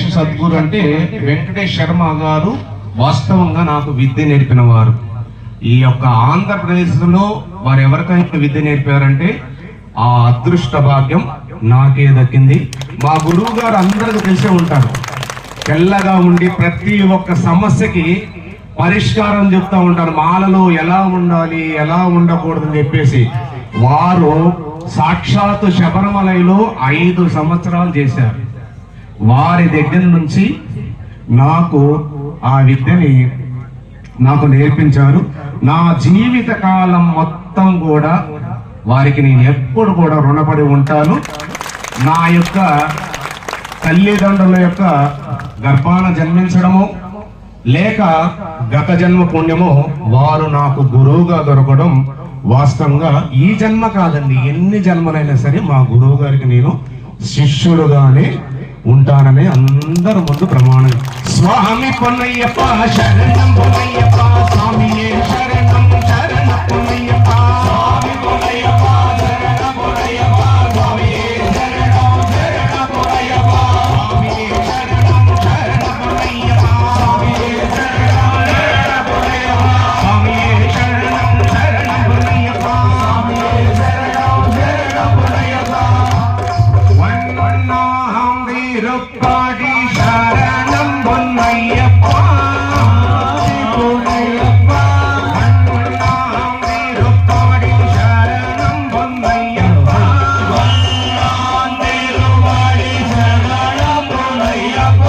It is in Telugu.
వెంకటేష్ సద్గురు అంటే వెంకటేష్ శర్మ గారు వాస్తవంగా నాకు విద్య నేర్పిన వారు. ఈ యొక్క ఆంధ్రప్రదేశ్లో వారు ఎవరికైనా విద్య నేర్పారంటే ఆ అదృష్ట భాగ్యం నాకే దక్కింది. మా గురువు గారు అందరికీ తెలిసే ఉంటారు. తెల్లగా ఉండి ప్రతి ఒక్క సమస్యకి పరిష్కారం చెప్తా ఉంటారు. మాలలో ఎలా ఉండాలి, ఎలా ఉండకూడదు అని చెప్పేసి వారు సాక్షాత్తు శబరిమలలో 5 సంవత్సరాలు చేశారు. వారి దగ్గర నుంచి నాకు ఆ విద్యని నాకు నేర్పించారు. నా జీవిత కాలం మొత్తం కూడా వారికి నేను ఎప్పుడు కూడా రుణపడి ఉంటాను. నా యొక్క తల్లిదండ్రుల యొక్క గర్భాన జన్మించడము లేక గత జన్మ పుణ్యమో వారు నాకు గురువుగా దొరకడం వాస్తవంగా ఈ జన్మ కాదండి, ఎన్ని జన్మలైనా సరే మా గురువు గారికి నేను శిష్యుడుగానే ఉంటానని అందరి ముందు ప్రమాణం. స్వామి పొన్నయ్యప్ప శరణం పొన్నయ్యప్ప, స్వామియే శరణం శరణ పొన్నయ్యప్ప, స్వామి పొన్నయ్యప్ప శరణం పొన్నయ్యప్ప, స్వామియే శరణం శరణ పొన్నయ్యప్ప, స్వామియే శరణం శరణ పొన్నయ్యప్ప, స్వామియే శరణం శరణ పొన్నయ్యప్ప, స్వామియే శరణం శరణ పొన్నయ్యప్ప, స్వామియే శరణం శరణ పొన్నయ్యప్ప. వన్నాహం వీరప్పాడి శరణం పొన్నయ్యప్ప, పొన్నయ్యప్ప, వన్నాహం వీరప్పాడి శరణం పొన్నయ్యప్ప, వన్నాహం వీరప్పాడి శరణం పొన్నయ్యప్ప.